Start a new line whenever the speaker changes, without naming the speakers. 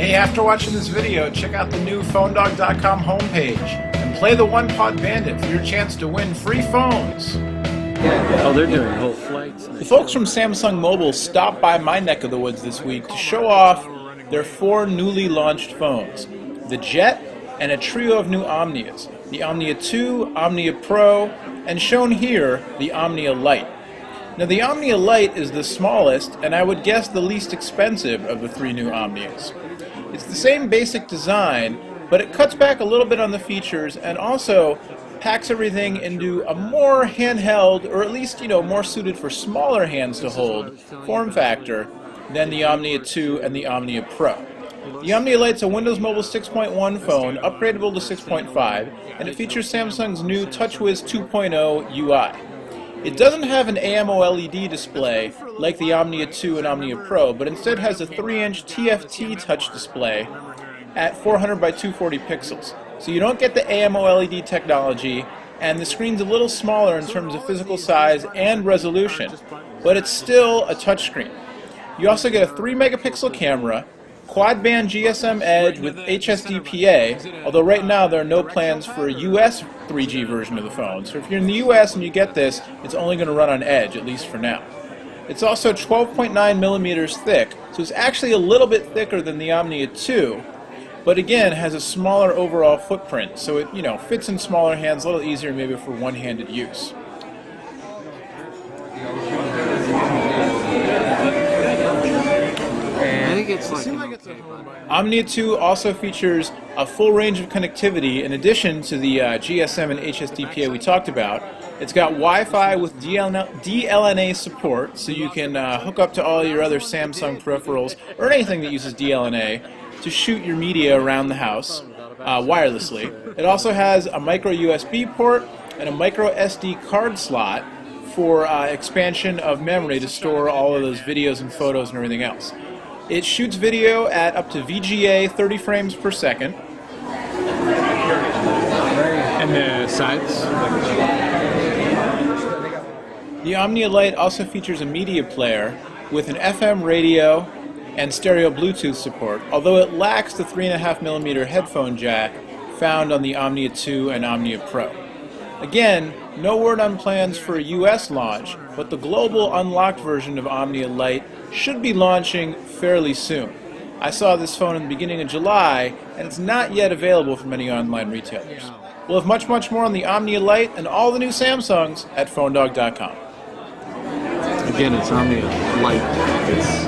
Hey, after watching this video, check out the new PhoneDog.com homepage and play the One Pod Bandit for your chance to win free phones.
Oh, they're doing whole flights.
The folks from Samsung Mobile stopped by my neck of the woods this week to show off their 4 newly launched phones, the Jet and a trio of new Omnias, the Omnia 2, Omnia Pro, and shown here, the Omnia Lite. Now the Omnia Lite is the smallest and I would guess the least expensive of the 3 new Omnias. It's the same basic design, but it cuts back a little bit on the features and also packs everything into a more handheld, or at least, more suited for smaller hands to hold, form factor than the Omnia 2 and the Omnia Pro. The Omnia Lite's a Windows Mobile 6.1 phone, upgradable to 6.5, and it features Samsung's new TouchWiz 2.0 UI. It doesn't have an AMOLED display like the Omnia 2 and Omnia Pro, but instead has a 3-inch TFT touch display at 400 by 240 pixels. So you don't get the AMOLED technology, and the screen's a little smaller in terms of physical size and resolution, but it's still a touchscreen. You also get a 3-megapixel camera, quad-band GSM Edge with HSDPA, although right now there are no plans for a US 3G version of the phone. So if you're in the US and you get this, it's only going to run on Edge, at least for now. It's also 12.9 millimeters thick, so it's actually a little bit thicker than the Omnia 2, but again has a smaller overall footprint, so it fits in smaller hands, a little easier maybe for one-handed use. Omnia 2 also features a full range of connectivity in addition to the GSM and HSDPA we talked about. It's got Wi-Fi with DLNA support, so you can hook up to all your other Samsung peripherals or anything that uses DLNA to shoot your media around the house wirelessly. It also has a micro USB port and a micro SD card slot for expansion of memory to store all of those videos and photos and everything else. It shoots video at up to VGA 30 frames per second.
And the sides?
The Omnia Lite also features a media player with an FM radio and stereo Bluetooth support, although it lacks the 3.5mm headphone jack found on the Omnia 2 and Omnia Pro. Again, no word on plans for a US launch, but the global unlocked version of Omnia Lite should be launching fairly soon. I saw this phone in the beginning of July, and it's not yet available from many online retailers. We'll have much more on the Omnia Lite and all the new Samsungs at PhoneDog.com.
Again, it's Omnia Lite. It's